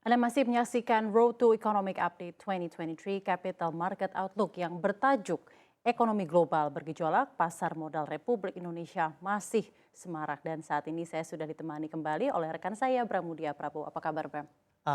Anda masih menyaksikan Road to Economic Update 2023 Capital Market Outlook yang bertajuk Ekonomi Global bergejolak, pasar modal Republik Indonesia masih semarak. Dan saat ini saya sudah ditemani kembali oleh rekan saya Bramudia Prabowo. Apa kabar, Bram?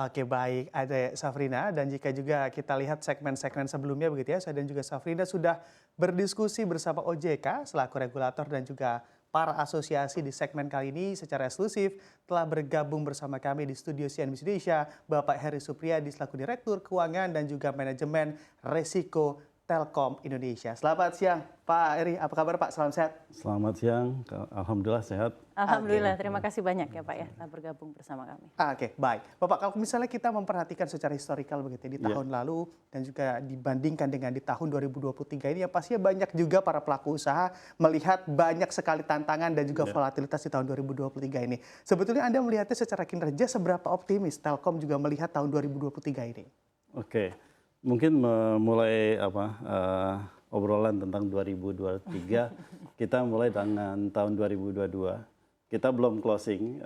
Oke, baik, ada Safrina, dan jika juga kita lihat segmen-segmen sebelumnya begitu ya, saya dan juga Safrina sudah berdiskusi bersama OJK selaku regulator dan juga para asosiasi di segmen kali ini secara eksklusif telah bergabung bersama kami di studio CNBC Indonesia Bapak Heri Supriyadi selaku Direktur Keuangan dan juga Manajemen Resiko Telkom Indonesia. Selamat siang Pak Heri, apa kabar Pak? Salam sehat. Selamat siang, Alhamdulillah sehat. Alhamdulillah, terima kasih banyak ya Pak ya telah bergabung bersama kami. Oke, baik. Bapak, kalau misalnya kita memperhatikan secara historikal begitu ya, di tahun lalu dan juga dibandingkan dengan di tahun 2023 ini, ya pastinya banyak juga para pelaku usaha melihat banyak sekali tantangan dan juga volatilitas di tahun 2023 ini. Sebetulnya Anda melihatnya secara kinerja seberapa optimis Telkom juga melihat tahun 2023 ini? Oke, mungkin memulai obrolan tentang 2023, kita mulai dengan tahun 2022. Kita belum closing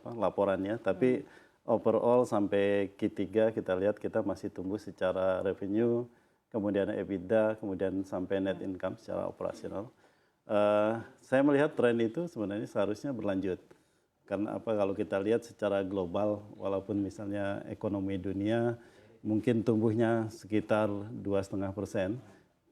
laporannya, tapi overall sampai Q3 kita lihat kita masih tumbuh secara revenue, kemudian EBITDA, kemudian sampai net income secara operasional. Saya melihat tren itu sebenarnya seharusnya berlanjut. Karena kalau kita lihat secara global, walaupun misalnya ekonomi dunia mungkin tumbuhnya sekitar 2,5%,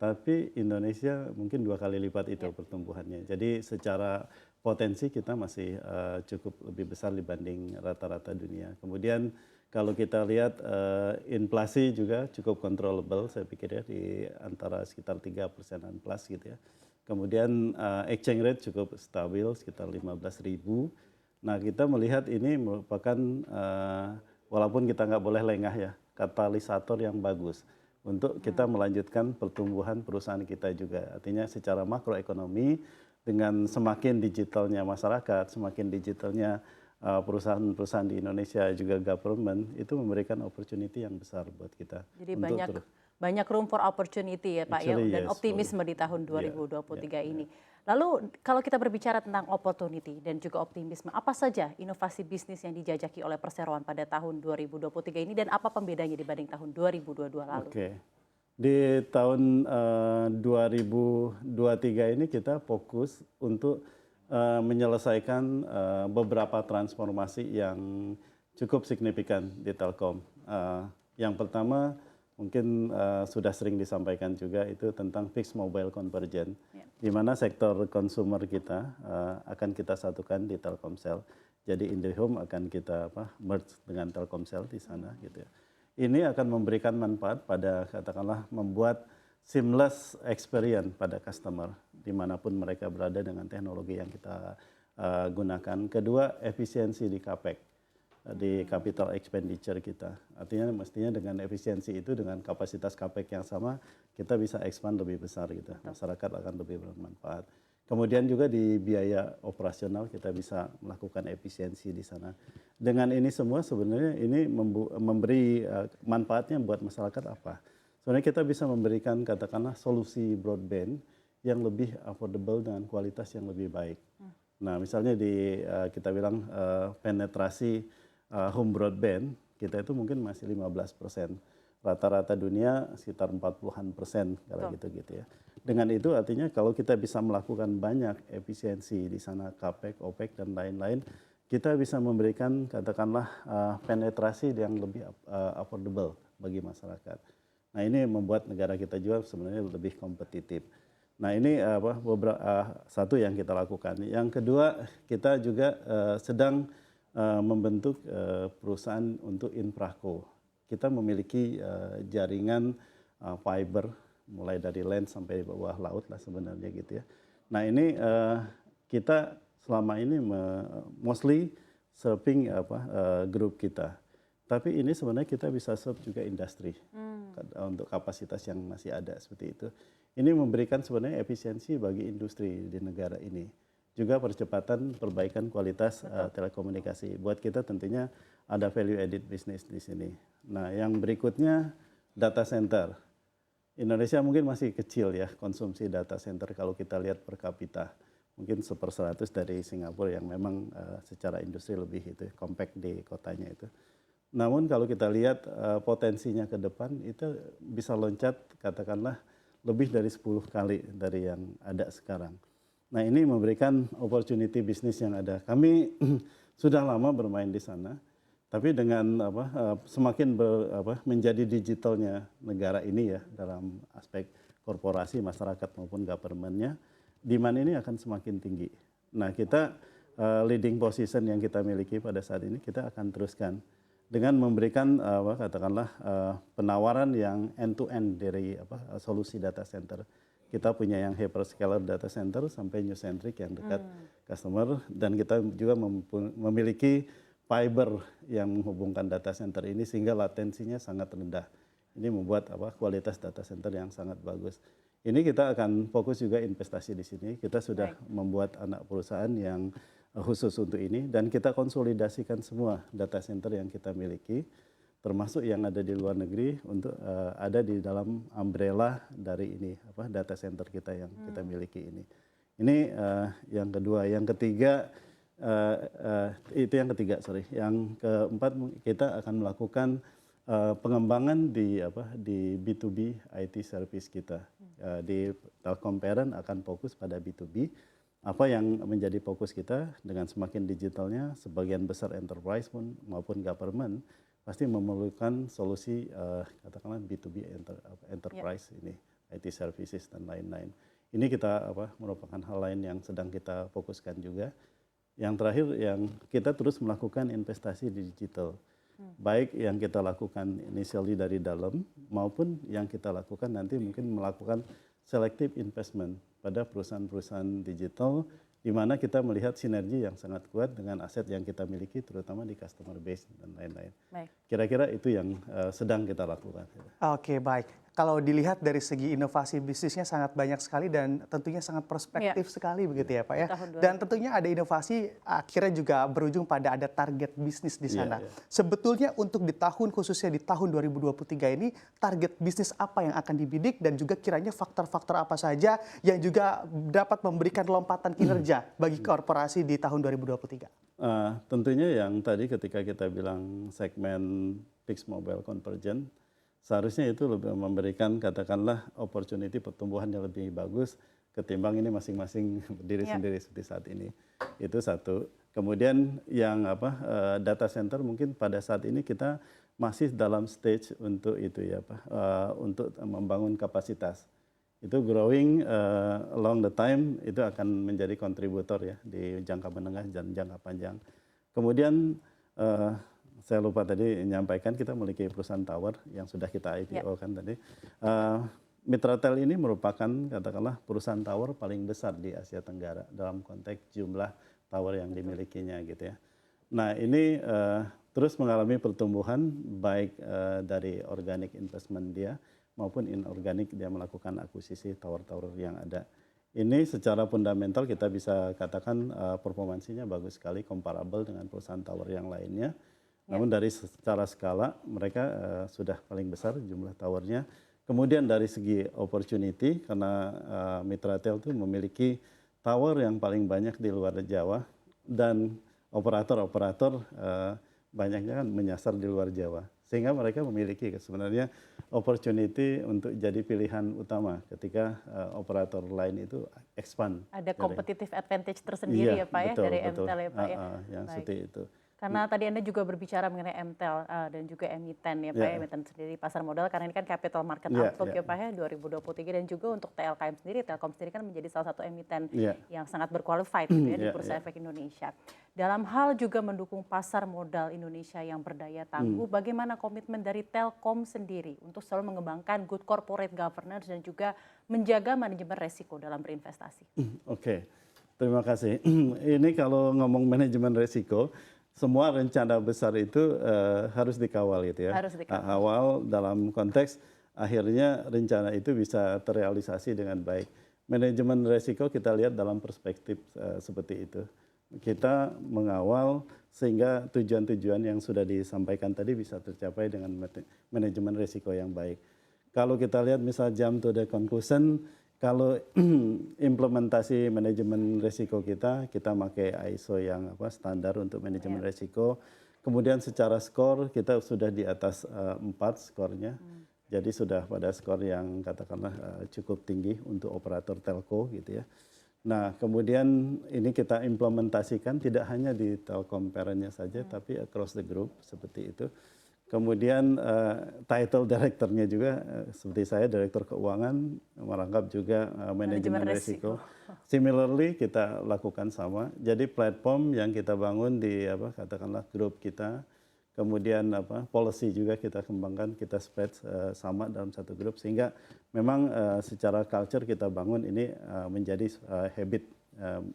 tapi Indonesia mungkin 2 kali lipat itu pertumbuhannya. Jadi secara potensi kita masih cukup lebih besar dibanding rata-rata dunia. Kemudian kalau kita lihat inflasi juga cukup controllable, saya pikir ya, di antara sekitar 3%-an plus gitu ya. Kemudian exchange rate cukup stabil sekitar 15.000. Nah, kita melihat ini merupakan walaupun kita nggak boleh lengah ya, katalisator yang bagus untuk kita melanjutkan pertumbuhan perusahaan kita juga. Artinya secara makroekonomi dengan semakin digitalnya masyarakat, semakin digitalnya perusahaan-perusahaan di Indonesia juga government, itu memberikan opportunity yang besar buat kita. Jadi banyak room for opportunity ya Pak ya, dan optimisme di tahun 2023 ini. Lalu kalau kita berbicara tentang opportunity dan juga optimisme, apa saja inovasi bisnis yang dijajaki oleh perseroan pada tahun 2023 ini dan apa pembedanya dibanding tahun 2022 lalu? Oke. Di tahun 2023 ini kita fokus untuk menyelesaikan beberapa transformasi yang cukup signifikan di Telkom. Yang pertama mungkin sudah sering disampaikan juga itu tentang fixed mobile convergence, di mana sektor consumer kita akan kita satukan di Telkomsel. Jadi IndiHome akan kita merge dengan Telkomsel di sana gitu ya. Ini akan memberikan manfaat pada katakanlah membuat seamless experience pada customer dimanapun mereka berada dengan teknologi yang kita gunakan. Kedua, efisiensi di CAPEX, di capital expenditure kita. Artinya mestinya dengan efisiensi itu, dengan kapasitas CAPEX yang sama, kita bisa expand lebih besar gitu. Masyarakat akan lebih bermanfaat. Kemudian juga di biaya operasional kita bisa melakukan efisiensi di sana. Dengan ini semua sebenarnya ini memberi manfaatnya buat masyarakat apa? Sebenarnya kita bisa memberikan katakanlah solusi broadband yang lebih affordable dengan kualitas yang lebih baik. Nah, misalnya kita bilang penetrasi home broadband kita itu mungkin masih 15%. Rata-rata dunia sekitar 40-an% kalau gitu ya. Dengan itu artinya kalau kita bisa melakukan banyak efisiensi di sana CAPEX, OPEX dan lain-lain, kita bisa memberikan katakanlah penetrasi yang lebih affordable bagi masyarakat. Nah, ini membuat negara kita juga sebenarnya lebih kompetitif. Nah, ini satu yang kita lakukan. Yang kedua, kita juga sedang membentuk perusahaan untuk infraco. Kita memiliki jaringan fiber mulai dari land sampai bawah laut lah sebenarnya gitu ya. Nah, ini kita selama ini mostly serving grup kita. Tapi ini sebenarnya kita bisa serve juga industri untuk kapasitas yang masih ada seperti itu. Ini memberikan sebenarnya efisiensi bagi industri di negara ini. Juga percepatan perbaikan kualitas telekomunikasi. Buat kita tentunya ada value added business di sini. Nah, yang berikutnya data center. Indonesia mungkin masih kecil ya konsumsi data center kalau kita lihat per kapita. Mungkin 1/100 dari Singapura yang memang secara industri lebih itu compact di kotanya itu. Namun kalau kita lihat potensinya ke depan itu bisa loncat katakanlah lebih dari 10 kali dari yang ada sekarang. Nah ini memberikan opportunity bisnis yang ada. Kami sudah lama bermain di sana, tapi dengan semakin menjadi digitalnya negara ini ya dalam aspek korporasi, masyarakat maupun government-nya, demand ini akan semakin tinggi. Nah kita leading position yang kita miliki pada saat ini kita akan teruskan dengan memberikan katakanlah penawaran yang end-to-end dari solusi data center. Kita punya yang hyperscaler data center sampai new centric yang dekat customer, dan kita juga memiliki fiber yang menghubungkan data center ini sehingga latensinya sangat rendah. Ini membuat kualitas data center yang sangat bagus. Ini kita akan fokus juga investasi di sini. Kita sudah membuat anak perusahaan yang khusus untuk ini dan kita konsolidasikan semua data center yang kita miliki, termasuk yang ada di luar negeri untuk ada di dalam umbrella dari ini data center kita yang kita miliki ini. Ini yang kedua, yang ketiga itu yang ketiga sorry. Yang keempat kita akan melakukan pengembangan di B2B IT service kita. Di Telkom Parent akan fokus pada B2B. Apa yang menjadi fokus kita dengan semakin digitalnya, sebagian besar enterprise maupun government pasti memerlukan solusi katakanlah B2B enterprise ini, IT services dan lain-lain. Ini kita merupakan hal lain yang sedang kita fokuskan juga. Yang terakhir yang kita terus melakukan investasi di digital. Baik yang kita lakukan initially dari dalam maupun yang kita lakukan nanti mungkin melakukan selective investment pada perusahaan-perusahaan digital di mana kita melihat sinergi yang sangat kuat dengan aset yang kita miliki terutama di customer base dan lain-lain. Kira-kira itu yang sedang kita lakukan. Oke, baik. Kalau dilihat dari segi inovasi bisnisnya sangat banyak sekali dan tentunya sangat perspektif sekali begitu ya Pak ya. Dan tentunya ada inovasi akhirnya juga berujung pada ada target bisnis di sana. Sebetulnya untuk di tahun khususnya di tahun 2023 ini target bisnis apa yang akan dibidik dan juga kiranya faktor-faktor apa saja yang juga dapat memberikan lompatan kinerja bagi korporasi di tahun 2023? Tentunya yang tadi ketika kita bilang segmen fixed mobile convergence, seharusnya itu lebih memberikan katakanlah opportunity pertumbuhan yang lebih bagus ketimbang ini masing-masing berdiri sendiri seperti saat ini. Itu satu. Kemudian yang data center mungkin pada saat ini kita masih dalam stage untuk itu ya Pak, untuk membangun kapasitas. Itu growing along the time itu akan menjadi kontributor ya di jangka menengah dan jangka panjang. Kemudian saya lupa tadi menyampaikan kita memiliki perusahaan tower yang sudah kita IPO kan tadi. Mitratel ini merupakan katakanlah perusahaan tower paling besar di Asia Tenggara dalam konteks jumlah tower yang dimilikinya gitu ya. Nah ini terus mengalami pertumbuhan baik dari organic investment dia maupun inorganik dia melakukan akuisisi tower-tower yang ada. Ini secara fundamental kita bisa katakan performansinya bagus sekali, comparable dengan perusahaan tower yang lainnya. Namun dari secara skala mereka sudah paling besar jumlah towernya. Kemudian dari segi opportunity karena Mitratel itu memiliki tower yang paling banyak di luar Jawa dan operator-operator banyaknya kan menyasar di luar Jawa. Sehingga mereka memiliki sebenarnya opportunity untuk jadi pilihan utama ketika operator lain itu expand. Ada competitive advantage tersendiri ya Pak ya dari MTEL ya Pak ya. Yang seperti itu. Karena tadi Anda juga berbicara mengenai MTEL dan juga emiten ya Pak ya, emiten sendiri pasar modal karena ini kan capital market outlook ya Pak ya 2023 dan juga untuk TLKM sendiri, Telkom sendiri kan menjadi salah satu emiten yang sangat berqualified gitu ya di Bursa Efek Indonesia. Dalam hal juga mendukung pasar modal Indonesia yang berdaya tangguh, bagaimana komitmen dari Telkom sendiri untuk selalu mengembangkan good corporate governance dan juga menjaga manajemen resiko dalam berinvestasi? Oke, terima kasih. Ini kalau ngomong manajemen resiko, semua rencana besar itu harus dikawal gitu ya. Harus dikawal. Awal dalam konteks akhirnya rencana itu bisa terrealisasi dengan baik. Manajemen resiko kita lihat dalam perspektif seperti itu. Kita mengawal sehingga tujuan-tujuan yang sudah disampaikan tadi bisa tercapai dengan manajemen resiko yang baik. Kalau kita lihat misal jump to the conclusion, kalau implementasi manajemen resiko kita pakai ISO yang standar untuk manajemen resiko. Kemudian secara skor kita sudah di atas 4 skornya. Jadi sudah pada skor yang katakanlah cukup tinggi untuk operator telco gitu ya. Nah, kemudian ini kita implementasikan tidak hanya di Telkom parentnya saja, tapi across the group seperti itu. Kemudian title direkturnya juga seperti saya direktur keuangan merangkap juga manajemen risiko. Similarly kita lakukan sama. Jadi platform yang kita bangun di katakanlah grup kita, kemudian policy juga kita kembangkan, kita spread sama dalam satu grup sehingga memang secara culture kita bangun ini menjadi habit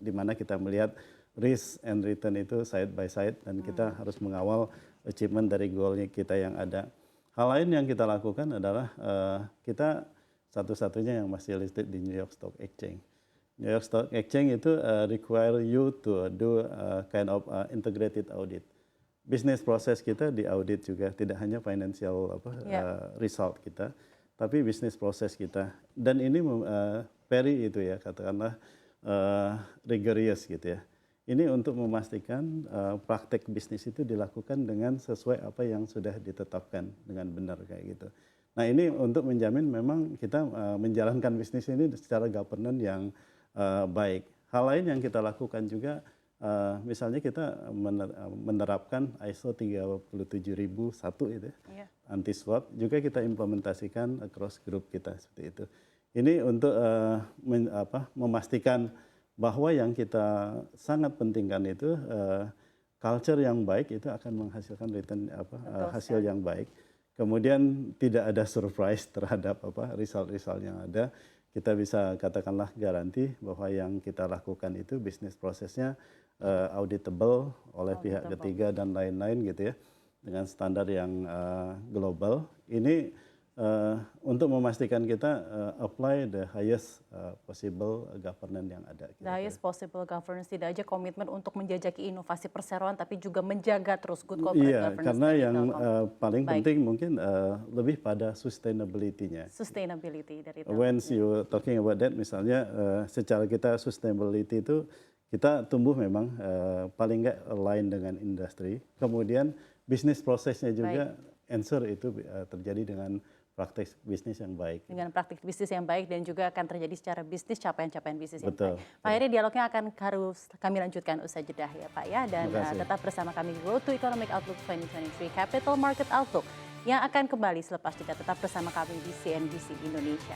di mana kita melihat risk and return itu side by side dan kita harus mengawal achievement dari goalnya kita yang ada. Hal lain yang kita lakukan adalah kita satu-satunya yang masih listed di New York Stock Exchange. New York Stock Exchange itu require you to do kind of integrated audit. Bisnis proses kita diaudit juga, tidak hanya financial result kita, tapi bisnis proses kita. Dan ini very itu ya katakanlah rigorous gitu ya. Ini untuk memastikan praktek bisnis itu dilakukan dengan sesuai apa yang sudah ditetapkan dengan benar kayak gitu. Nah ini untuk menjamin memang kita menjalankan bisnis ini secara governance yang baik. Hal lain yang kita lakukan juga misalnya kita menerapkan ISO 37001 itu ya, anti swap juga kita implementasikan across group kita seperti itu. Ini untuk memastikan bahwa yang kita sangat pentingkan itu culture yang baik itu akan menghasilkan return hasil yang baik. Kemudian tidak ada surprise terhadap result-result yang ada. Kita bisa katakanlah garansi bahwa yang kita lakukan itu bisnis prosesnya auditable oleh pihak ketiga dan lain-lain gitu ya dengan standar yang global. Ini untuk memastikan kita apply the highest possible governance yang ada. The highest possible governance, tidak aja komitmen untuk menjajaki inovasi perseroan, tapi juga menjaga terus good corporate governance. Karena yang paling penting mungkin lebih pada sustainability-nya. Sustainability dari itu. When you talking about that, misalnya secara kita sustainability itu kita tumbuh memang paling nggak align dengan industri. Kemudian bisnis prosesnya juga ensure itu terjadi dengan praktik bisnis yang baik. Dengan praktik bisnis yang baik dan juga akan terjadi secara bisnis capaian-capaian bisnis yang Betul. baik. Pak Heri, dialognya akan harus kami lanjutkan usai jedah ya Pak ya. Dan tetap bersama kami Road to Economic Outlook 2023 Capital Market Outlook yang akan kembali selepas jeda. Tetap bersama kami di CNBC Indonesia.